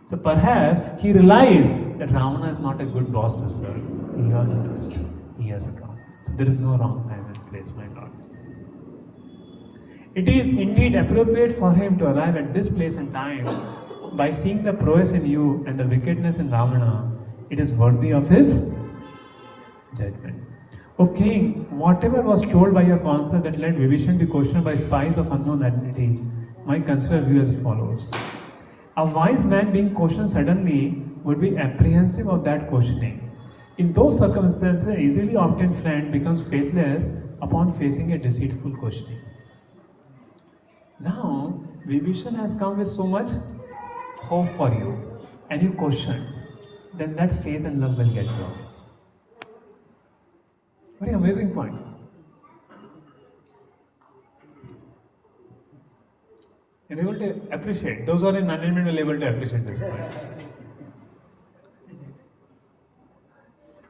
So perhaps he realized that Ravana is not a good boss to serve. He has interest. He has a account. So there is no wrong time and place, my Lord. It is indeed appropriate for him to arrive at this place and time by seeing the prowess in you and the wickedness in Ravana. It is worthy of his judgment. O king, whatever was told by your counsel that let Vibhishan be questioned by spies of unknown identity, my consider view as follows. A wise man being questioned suddenly would be apprehensive of that questioning. In those circumstances, an easily obtained friend becomes faithless upon facing a deceitful questioning. Now, Vibhishan has come with so much hope for you, and you question, then that faith and love will get dropped. Very amazing point. You're able to appreciate. Those who are in management will be able to appreciate this point.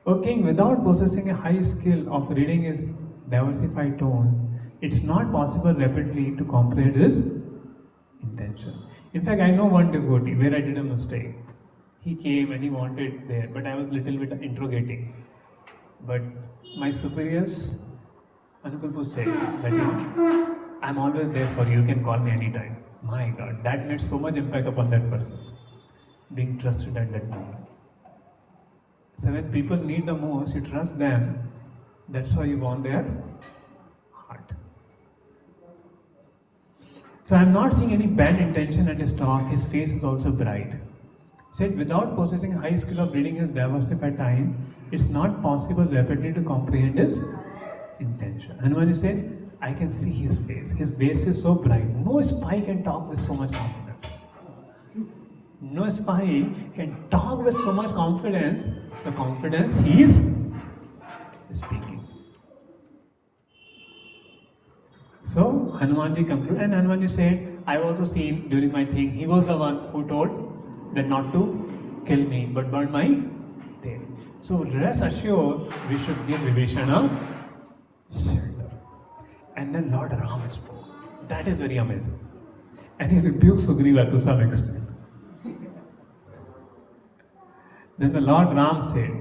O king, without possessing a high skill of reading his diversified tones, it's not possible rapidly to comprehend his intention. In fact, I know one devotee where I did a mistake. He came and he wanted there, but I was little bit interrogating. But my superiors, Anukulpu said that I'm always there for you, you can call me anytime. My God, that made so much impact upon that person, being trusted at that moment. So when people need the most, you trust them, that's why you want their heart. So I'm not seeing any bad intention at his talk, his face is also bright. Said without possessing a high skill of reading his diversified time, it's not possible rapidly to comprehend his intention. And when he said, I can see his face. His face is so bright. No spy can talk with so much confidence. No spy can talk with so much confidence. The confidence he is speaking. So Hanumanji concluded, and Hanumanji said, I've also seen during my thing, he was the one who told that not to kill me, but burn my tail. So rest assured, we should give Vibhishana shelter. And then Lord Ram spoke. That is very amazing. And he rebuked Sugriva to some extent. Then the Lord Ram said,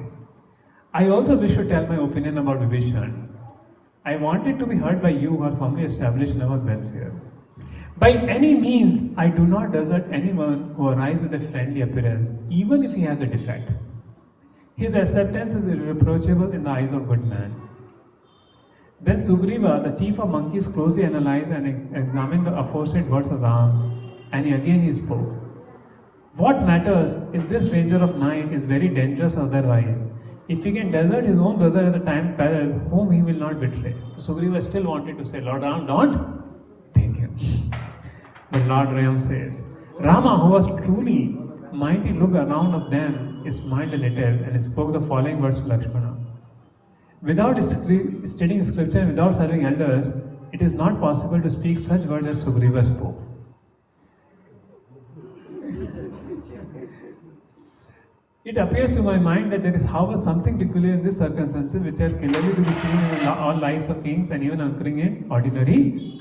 I also wish to tell my opinion about Vibhishan. I want it to be heard by you who are firmly established in our welfare. By any means, I do not desert anyone who arrives with a friendly appearance, even if he has a defect. His acceptance is irreproachable in the eyes of good man. Then Sugriva, the chief of monkeys, closely analyzed and examined the aforesaid words of Ram, and again he spoke. What matters if this ranger of night is very dangerous otherwise? If he can desert his own brother at the time peril, whom he will not betray. So Sugriva still wanted to say, Lord Ram, don't take him. But Lord Ram says, Rama, who was truly mighty, looked around of them, smiled a little, and spoke the following words to Lakshmana. Without studying scripture and without serving elders, it is not possible to speak such words as Sugriva spoke. It appears to my mind that there is, however, something peculiar in these circumstances which are clearly to be seen in all lives of kings and even occurring in ordinary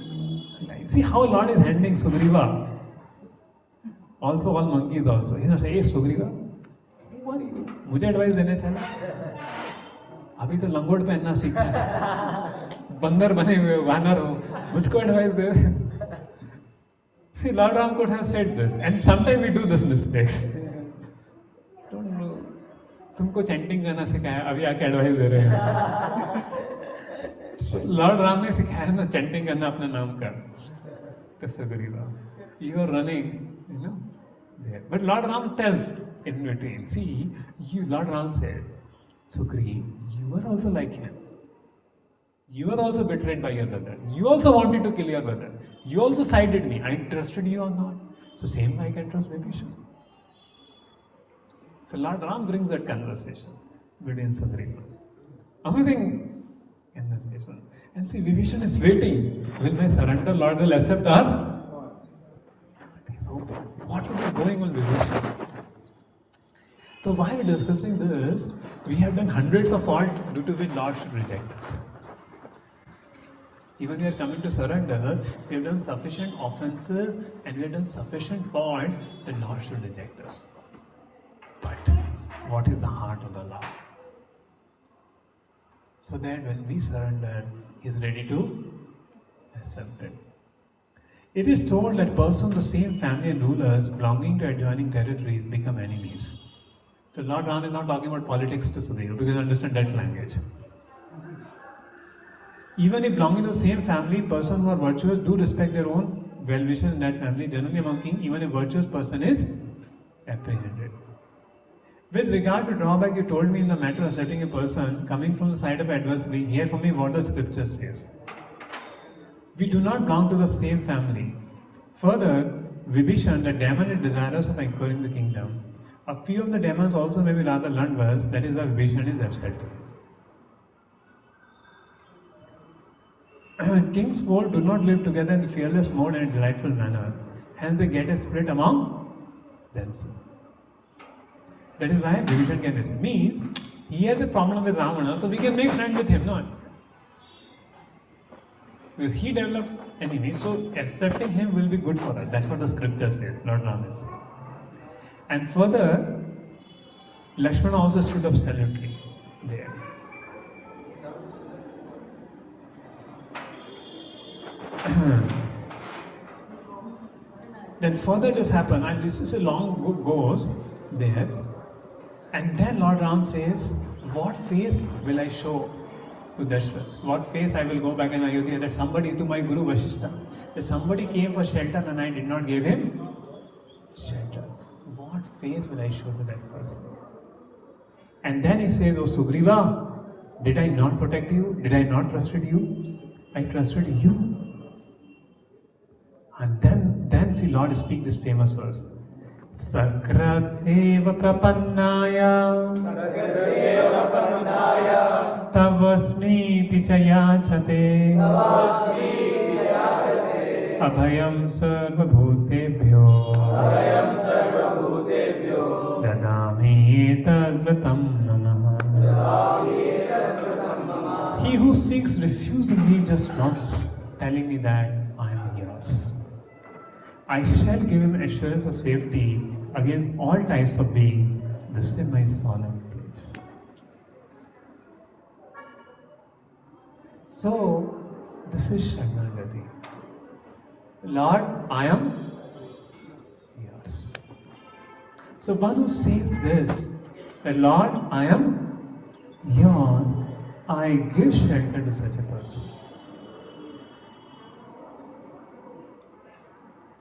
life. See how Lord is handling Sugriva. Also, all monkeys also. He's not saying, hey Sugriva, who are you? मुझे advice देने चला. अभी तो लंगोट पहनना सीखा है. बंदर बने हुए वानर हो. मुझको advice they. See, Lord Ram could have said this, and sometimes we do this mistakes. तुमको चैंटिंग करना सिखाया, अभी आके एडवाइस दे रहे हैं. लॉर्ड राम ने सिखाया ना चैंटिंग करना अपना नाम का. तो Sugriva, you are running, there. But Lord Ram tells in between. See, Lord Ram said, Sugriva, you are also like him. You are also betrayed by your brother. You also wanted to kill your brother. You also sided me. I trusted you or not. So same I can trust Vibhishan. So Lord Ram brings that conversation between Sugriva. Amazing conversation. And see, Vibhishan is waiting. Will my surrender Lord will accept or? So what will be going on Vibhishan? So while discussing this, we have done hundreds of faults due to which Lord should reject us. Even we are coming to surrender, we have done sufficient offenses and we have done sufficient fault that Lord should reject us. But what is the heart of the Lord? So that when we surrender, He is ready to accept it. It is told that persons of the same family and rulers belonging to adjoining territories become enemies. So Lord Ram is not talking about politics to Sugriva because you understand that language. Even if belonging to the same family, persons who are virtuous do respect their own well-wishers in that family. Generally among kings, even a virtuous person is apprehended. With regard to drawback, you told me in the matter of asserting a person coming from the side of adversary, hear from me what the scripture says. We do not belong to the same family. Further, Vibhishan, the demon, is desirous of acquiring the kingdom. A few of the demons also may be rather learned words, that is why Vibhishan is upset. Kings four do not live together in a fearless mode and a delightful manner. Hence they get a split among themselves. That is why Vibhishan can receive. Means he has a problem with Ravana, so we can make friends with him, not? Because he developed enemies, so accepting him will be good for us. That's what the scripture says, Lord Ram is saying. And further, Lakshmana also stood up silently there. Then further this happened, and this is a long goes there. And then Lord Ram says, what face will I show to Dashrath? What face I will go back in Ayodhya that somebody, to my Guru Vasishtha, that somebody came for shelter and I did not give him shelter. What face will I show to that person? And then he says, oh Sugriva, did I not protect you? Did I not trusted you? I trusted you. And then see Lord speak this famous verse. Sakrat eva prapannaya tavasmiti chayachate abhayam sarvabhutebhyo dadami tadvatam namaha. He who seeks refuge in me just once, telling me that I am yours, I shall give him assurance of safety against all types of beings. This is my solemn pledge. So, this is Sharanagati. Lord, I am yours. So, one who says this, that Lord, I am yours, I give shelter to such a person.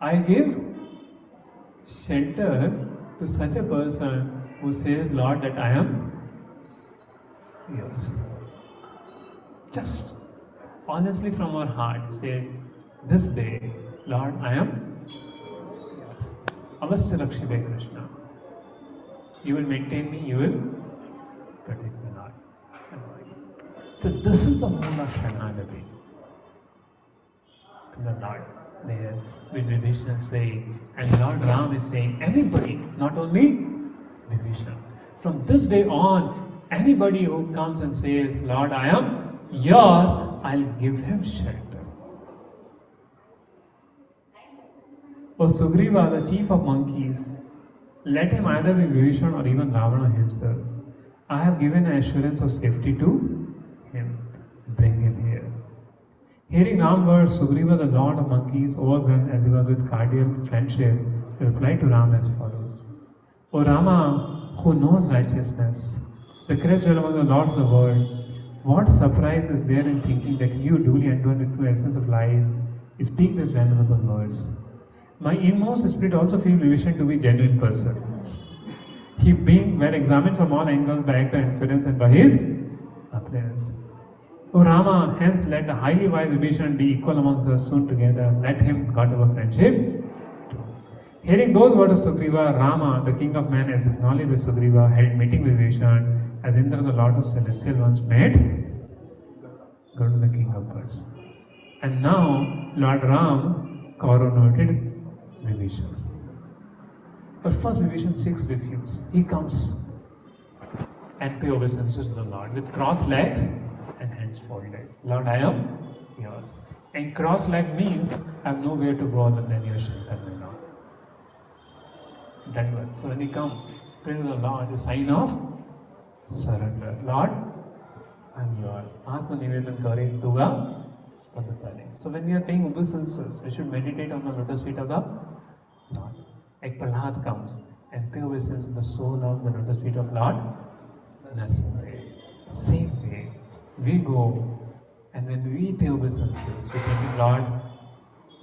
I give shelter to such a person who says, Lord, that I am yours. Just honestly from our heart say, this day, Lord, I am yours. Avasya Rakshibe Krishna. You will maintain me, you will protect me, Lord. So this is the mood of Sharanagati to the Lord. There, with Vibhishana saying, and Lord Ram is saying, anybody, not only Vibhishana. From this day on, anybody who comes and says, Lord, I am yours, I'll give him shelter. O Sugriva, the chief of monkeys, let him either be Vibhishana or even Ravana himself. I have given an assurance of safety to him. Bring him here. Hearing Ram words, Sugriva, the lord of monkeys, overwhelmed as he was with cardiac friendship, replied to Ram as follows. O Rama, who knows righteousness, the crest among the lords of the world, what surprise is there in thinking that you, duly endued with the essence of life, speak these venerable words? My inmost spirit also feels Vibhishana to be a genuine person. He being well examined from all angles by act and inference and by his appearance. O Rama, hence let the highly wise Vibhishana be equal amongst us soon together. Let him God of our friendship. Hearing those words of Sugriva, Rama, the king of men, as acknowledged with Sugriva, held meeting with Vibhishana, as Indra, the lord of celestial ones, met Garuda, the king of birds. And now Lord Ram coronated Vibhishana. But first Vibhishana seeks refuge. He comes and pay obeisances to the Lord with crossed legs and hands folded. Lord, I am yours. And cross leg means I have nowhere to go other than your shelter, my Lord. That one. So when you come, pray to the Lord, a sign of surrender. Lord, I am yours. Atma Nivedan Kare Duga Padapale. So when we are paying obeisances, we should meditate on the lotus feet of the Lord. Like Prahlad comes and pay obeisance in the soul of the lotus feet of Lord. Same way, we go and when we pay obeisances, we think, Lord,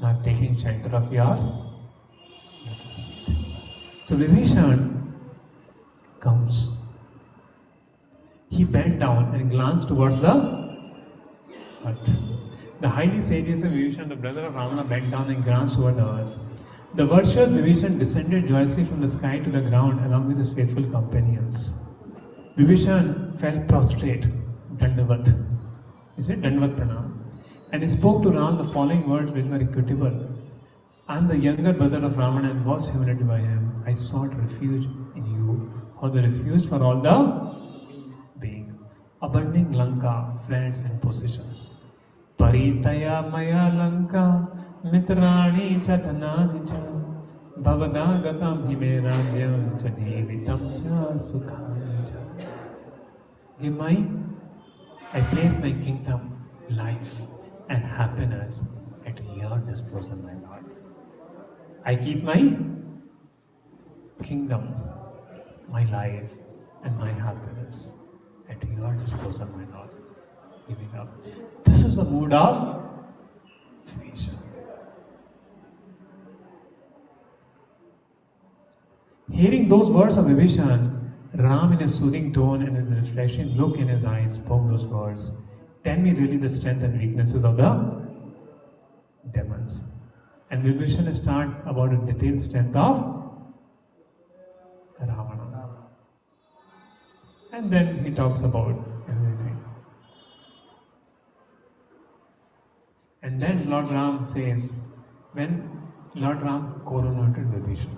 I'm taking shelter of your lotus feet. So Vibhishana comes. He bent down and glanced towards the earth. The highly sages of Vibhishana, the brother of Ravana, bent down and glanced toward the earth. The virtuous Vibhishana descended joyously from the sky to the ground along with his faithful companions. Vibhishana fell prostrate, Dandavat. He said Dandavat Pranam. And he spoke to Ram the following words which were equitable. I am the younger brother of Ravana and was humiliated by him. I sought refuge in you, for the refuge for all the beings. Abandoning Lanka, friends and possessions. Paritaya Maya Lanka, Mitrani Chatanani Cha, Bhavadagatam Hime Rajyam Cha Jeevitam Cha Sukham Cha. I place my kingdom, life and happiness at your disposal, my Lord. I keep my kingdom, my life and my happiness at your disposal, my Lord. Giving up. This is the mood of Vibhishana. Hearing those words of Vibhishana, Ram in a soothing tone and with a refreshing look in his eyes spoke those words. tell me really the strength and weaknesses of the demons. And Vibhishan start about the detailed strength of Ravana. And then he talks about everything. And then Lord Ram says, when Lord Ram coronated Vibhishan.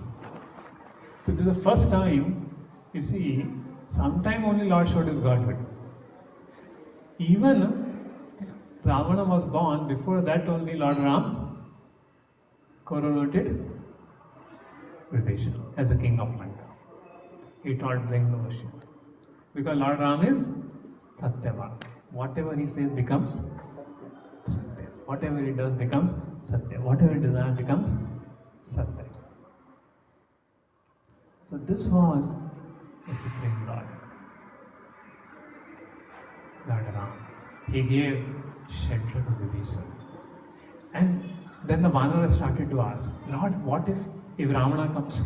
So this is the first time, you see, sometime only Lord showed his godhood. Even Ravana was born, before that only Lord Ram coronated Vibhishan as a king of Lanka. He taught bring no worship. Because Lord Ram is Satyavan. Whatever he says becomes Satya. Whatever he does becomes Satya. Whatever he desires becomes Satya. So this was the Supreme Lord. Lord Ram. He gave shelter to Vibhishan. And then the Vanara started to ask, Lord, what if Ravana comes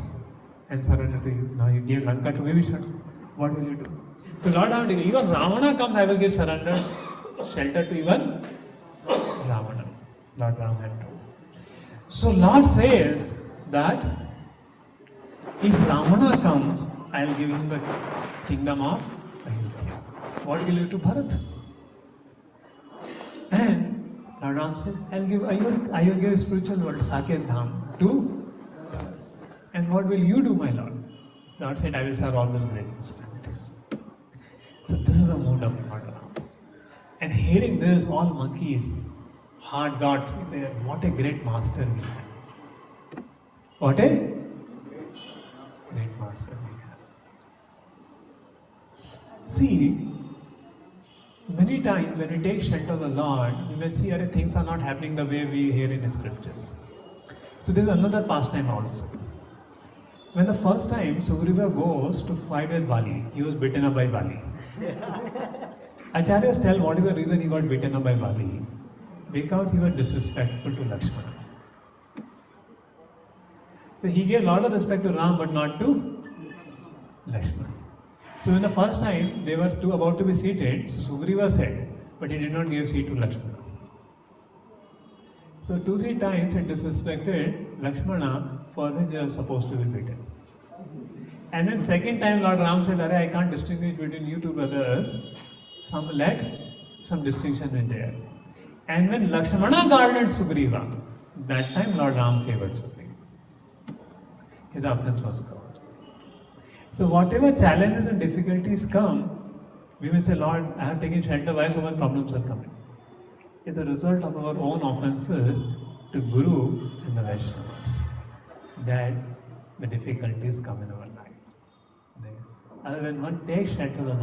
and surrender to you? Now you gave Lanka to Vibhishan. What will you do? So Lord Ram, even Ravana comes, I will give surrender, shelter to even Ravana. Lord Ram had told. So Lord says that if Ravana comes, I will give him the kingdom of Ayodhya. What will you do to Bharat? And Lord Ram said, I will give spiritual world, Saket Dham, to Bharat. And what will you do, my Lord? Lord said, I will serve all those great personalities. So this is the mood of Lord Ram. And hearing this, all monkeys heart got there. What a great master we have. What a great master we have. See, many times when we take shelter of the Lord, we may see that things are not happening the way we hear in the scriptures. So there is another pastime also. When the first time Sugriva goes to fight with Bali, he was beaten up by Bali. Acharyas tell what is the reason he got beaten up by Bali. Because he was disrespectful to Lakshmana. So he gave a lot of respect to Ram but not to Lakshmana. So when the first time they were about to be seated, so Sugriva said, but he did not give seat to Lakshmana. So 2-3 times he disrespected Lakshmana for which they were supposed to be beaten. And then second time Lord Ram said, I can't distinguish between you two brothers. Let some distinction be there. And when Lakshmana guarded Sugriva, that time Lord Ram favored Sugriva. His offense was covered. So whatever challenges and difficulties come, we may say, Lord, I have taken shelter, why so many problems are coming? It's a result of our own offenses to Guru and the Vaishnavas that the difficulties come in our life. And when one takes shelter of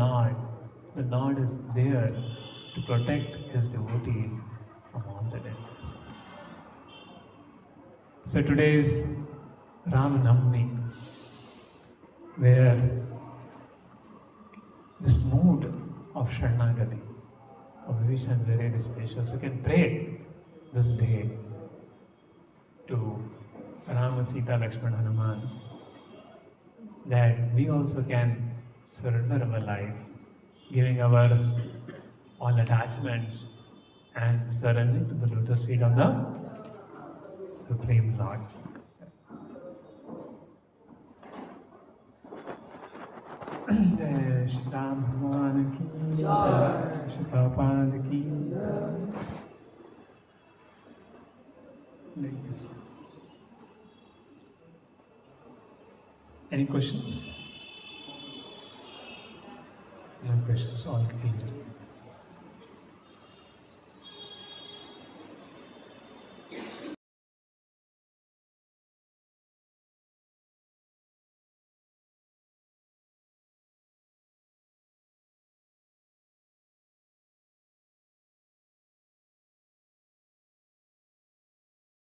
the Lord is there to protect his devotees from all the dangers. So today is Ram Navami, where this mood of Sharanagati, of Vibhishan is very special. So you can pray this day to Rama, Sita, Lakshmana, Hanuman, that we also can surrender our life, giving our all attachments and surrendering to the lotus feet of the Supreme Lord. Jai Shri Ram Bhagwan ki Jai, Shri Prabhupada ki Jai. Like this. Any questions? No questions, all clear.